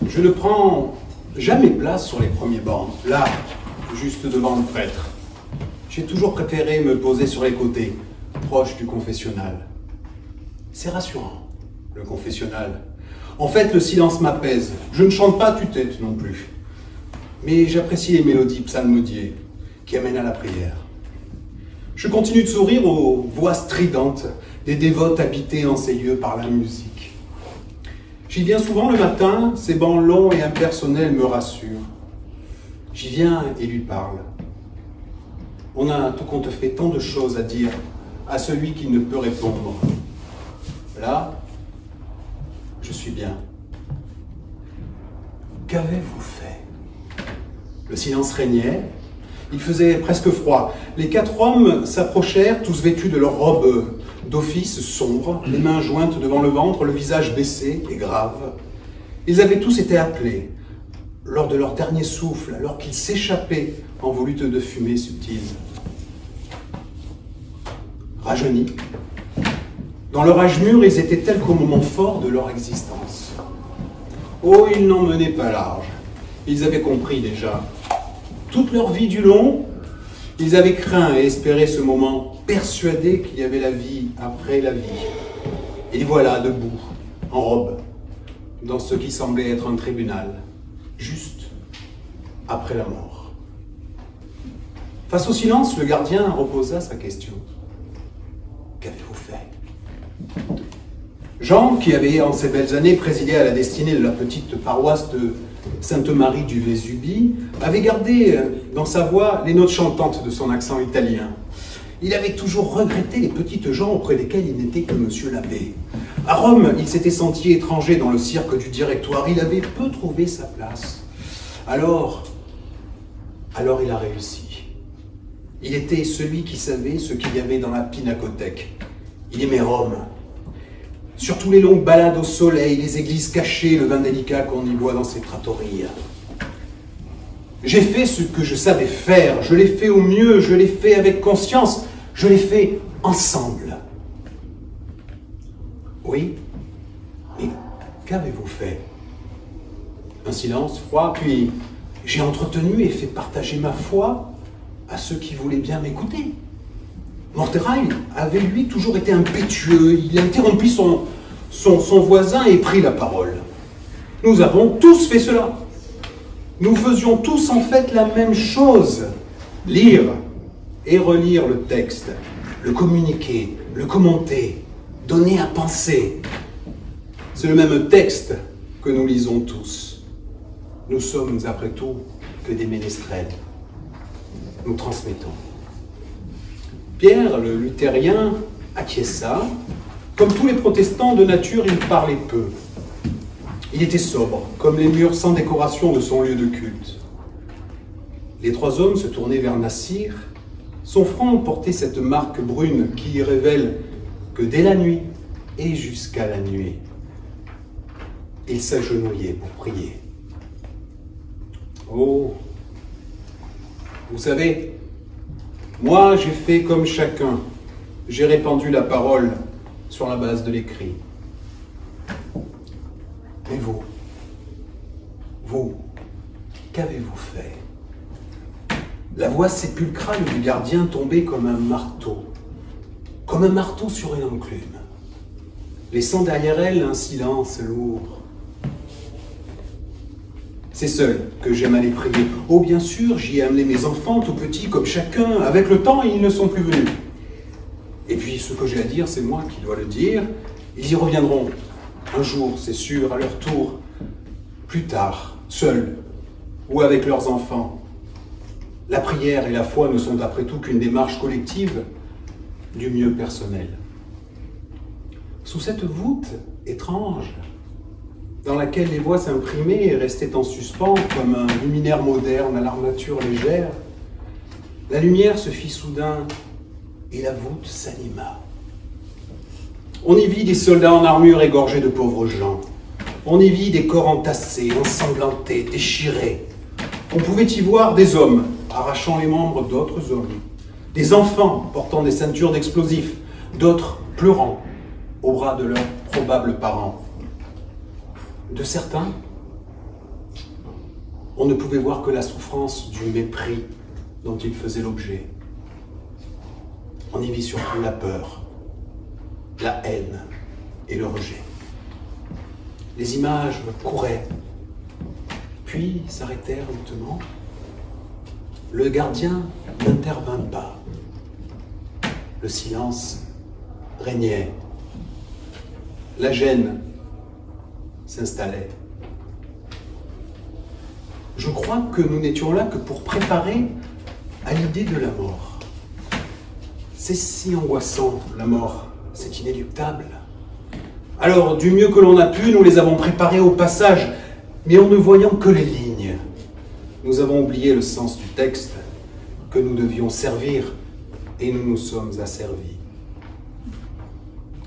Je ne prends jamais place sur les premiers bancs, là, juste devant le prêtre. J'ai toujours préféré me poser sur les côtés, proche du confessionnal. C'est rassurant, le confessionnal. En fait, le silence m'apaise. Je ne chante pas à tue-tête non plus. Mais j'apprécie les mélodies psalmodiées qui amènent à la prière. Je continue de sourire aux voix stridentes des dévotes habitées en ces lieux par la musique. J'y viens souvent le matin, ces bancs longs et impersonnels me rassurent. J'y viens et lui parle. On a tout compte fait tant de choses à dire à celui qui ne peut répondre. Là, je suis bien. Qu'avez-vous fait? Le silence régnait. Il faisait presque froid. Les 4 hommes s'approchèrent, tous vêtus de leurs robes d'office sombres, les mains jointes devant le ventre, le visage baissé et grave. Ils avaient tous été appelés, lors de leur dernier souffle, alors qu'ils s'échappaient en volutes de fumée subtile. Rajeunis, dans leur âge mûr, ils étaient tels qu'au moment fort de leur existence. Oh, ils n'en menaient pas large. Ils avaient compris déjà. Toute leur vie du long, ils avaient craint et espéré ce moment, persuadés qu'il y avait la vie après la vie. Et les voilà debout, en robe, dans ce qui semblait être un tribunal, juste après la mort. Face au silence, le gardien reposa sa question. Qu'avez-vous fait? Jean, qui avait en ces belles années présidé à la destinée de la petite paroisse de Sainte-Marie du Vésubie, avait gardé dans sa voix les notes chantantes de son accent italien. Il avait toujours regretté les petites gens auprès desquels il n'était que monsieur l'abbé. À Rome, il s'était senti étranger dans le cirque du directoire. Il avait peu trouvé sa place. Alors il a réussi. Il était celui qui savait ce qu'il y avait dans la pinacothèque. Il aimait Rome. Surtout les longues balades au soleil, les églises cachées, le vin délicat qu'on y boit dans ces trattorias. J'ai fait ce que je savais faire, je l'ai fait au mieux, je l'ai fait avec conscience, je l'ai fait ensemble. Oui, mais qu'avez-vous fait? Un silence froid, puis j'ai entretenu et fait partager ma foi à ceux qui voulaient bien m'écouter. Morterail avait, lui, toujours été impétueux. Il interrompit son voisin et prit la parole. Nous avons tous fait cela. Nous faisions tous en fait la même chose. Lire et relire le texte, le communiquer, le commenter, donner à penser. C'est le même texte que nous lisons tous. Nous sommes, après tout, que des ménestrels. Nous transmettons. Pierre, le luthérien, acquiesça. Comme tous les protestants de nature, il parlait peu. Il était sobre, comme les murs sans décoration de son lieu de culte. Les 3 hommes se tournaient vers Nassir. Son front portait cette marque brune qui révèle que dès la nuit et jusqu'à la nuit, il s'agenouillait pour prier. Oh, vous savez, moi, j'ai fait comme chacun. J'ai répandu la parole sur la base de l'écrit. Mais vous, qu'avez-vous fait? La voix sépulcrale du gardien tombait comme un marteau sur une enclume, laissant derrière elle un silence lourd. C'est seul que j'aime aller prier. Oh, bien sûr, j'y ai amené mes enfants, tout petits, comme chacun. Avec le temps, ils ne sont plus venus. Et puis, ce que j'ai à dire, c'est moi qui dois le dire. Ils y reviendront. Un jour, c'est sûr, à leur tour. Plus tard, seuls, ou avec leurs enfants. La prière et la foi ne sont après tout qu'une démarche collective du mieux personnel. Sous cette voûte étrange, dans laquelle les voix s'imprimaient et restaient en suspens comme un luminaire moderne à l'armature légère, la lumière se fit soudain et la voûte s'anima. On y vit des soldats en armure égorgés de pauvres gens. On y vit des corps entassés, ensanglantés, déchirés. On pouvait y voir des hommes arrachant les membres d'autres hommes, des enfants portant des ceintures d'explosifs, d'autres pleurant au bras de leurs probables parents. De certains, On ne pouvait voir que la souffrance du mépris dont il faisait l'objet. On y vit surtout la peur, la haine et le rejet. Les images couraient, puis s'arrêtèrent lentement. Le gardien n'intervint pas. Le silence régnait. La gêne s'installait. Je crois que nous n'étions là que pour préparer à l'idée de la mort. C'est si angoissant, la mort, c'est inéluctable. Alors, du mieux que l'on a pu, nous les avons préparés au passage, mais en ne voyant que les lignes. Nous avons oublié le sens du texte que nous devions servir, et nous nous sommes asservis.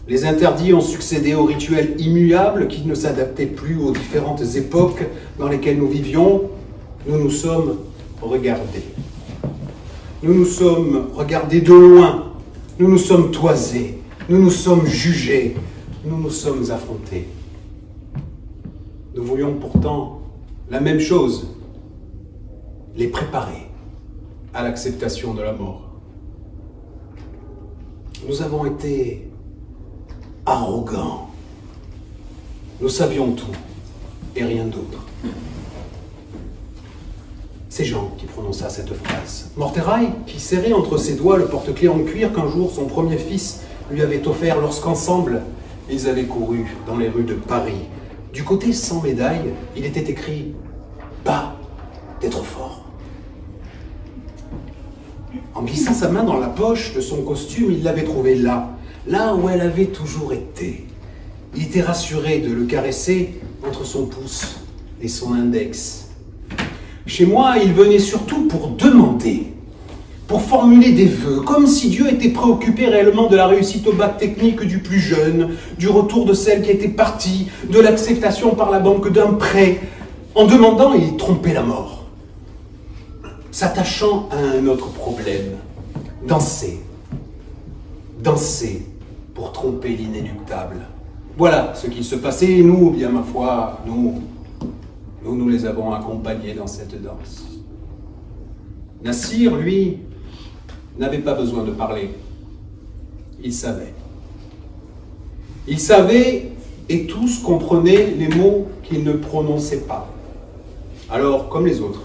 Les interdits ont succédé aux rituels immuables qui ne s'adaptaient plus aux différentes époques dans lesquelles nous vivions. Nous nous sommes regardés. Nous nous sommes regardés de loin. Nous nous sommes toisés. Nous nous sommes jugés. Nous nous sommes affrontés. Nous voulions pourtant la même chose, les préparer à l'acceptation de la mort. Nous avons été arrogants. Nous savions tout et rien d'autre. C'est Jean qui prononça cette phrase. Morterail, qui serrait entre ses doigts le porte-clés en cuir qu'un jour son premier fils lui avait offert lorsqu'ensemble ils avaient couru dans les rues de Paris. Du côté sans médaille, il était écrit « Pas d'être fort ». En glissant sa main dans la poche de son costume, il l'avait trouvée là où elle avait toujours été. Il était rassuré de le caresser entre son pouce et son index. Chez moi, il venait surtout pour demander, pour formuler des vœux, comme si Dieu était préoccupé réellement de la réussite au bac technique du plus jeune, du retour de celle qui était partie, de l'acceptation par la banque d'un prêt. En demandant, il trompait la mort. S'attachant à un autre problème, danser. Danser pour tromper l'inéluctable. Voilà ce qui se passait et nous, bien ma foi, nous les avons accompagnés dans cette danse. Nassir, lui, n'avait pas besoin de parler. Il savait. Il savait et tous comprenaient les mots qu'il ne prononçait pas. Alors, comme les autres,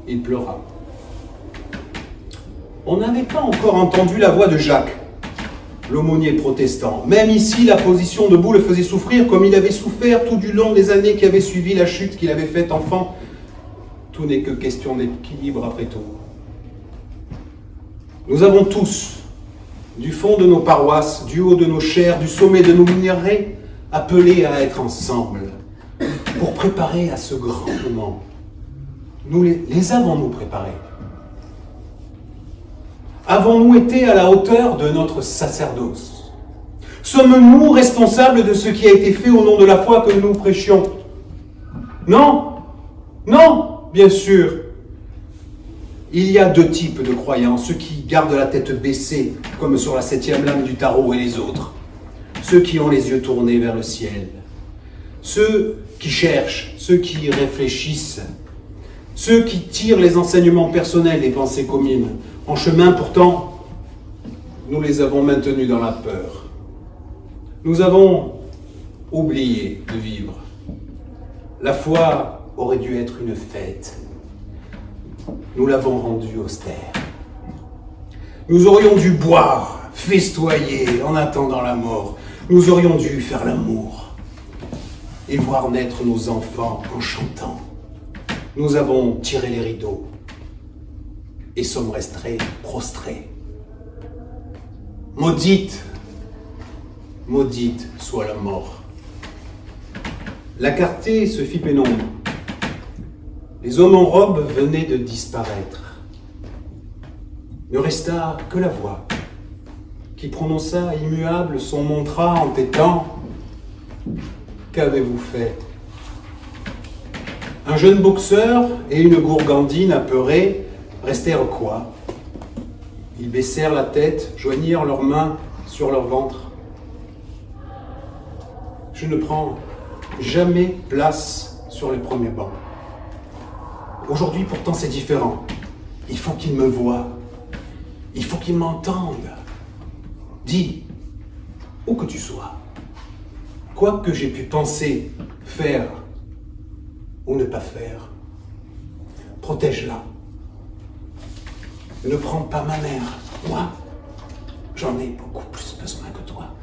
il pleura. On n'avait pas encore entendu la voix de Jacques, l'aumônier protestant. Même ici, la position debout le faisait souffrir comme il avait souffert tout du long des années qui avaient suivi la chute qu'il avait faite enfant. Tout n'est que question d'équilibre après tout. Nous avons tous, du fond de nos paroisses, du haut de nos chairs, du sommet de nos minéraux, appelés à être ensemble pour préparer à ce grand moment. Nous les avons-nous préparés? Avons-nous été à la hauteur de notre sacerdoce? Sommes-nous responsables de ce qui a été fait au nom de la foi que nous prêchions? Non, non, bien sûr. Il y a deux types de croyants, ceux qui gardent la tête baissée, comme sur la 7e lame du tarot, et les autres. Ceux qui ont les yeux tournés vers le ciel. Ceux qui cherchent, ceux qui réfléchissent. Ceux qui tirent les enseignements personnels des pensées communes. En chemin, pourtant, nous les avons maintenus dans la peur. Nous avons oublié de vivre. La foi aurait dû être une fête. Nous l'avons rendue austère. Nous aurions dû boire, festoyer en attendant la mort. Nous aurions dû faire l'amour et voir naître nos enfants en chantant. Nous avons tiré les rideaux et sommes restés prostrés. Maudite, maudite soit la mort. La clarté se fit pénombre. Les hommes en robe venaient de disparaître. Ne resta que la voix, qui prononça immuable son mantra en tétant. Qu'avez-vous fait? Un jeune boxeur et une gourgandine apeurée restèrent quoi? Ils baissèrent la tête, joignirent leurs mains sur leur ventre. Je ne prends jamais place sur les premiers bancs. Aujourd'hui, pourtant, c'est différent. Il faut qu'ils me voient. Il faut qu'ils m'entendent. Dis, où que tu sois, quoi que j'ai pu penser, faire ou ne pas faire, protège-la. Ne prends pas ma mère. Moi, j'en ai beaucoup plus besoin que toi.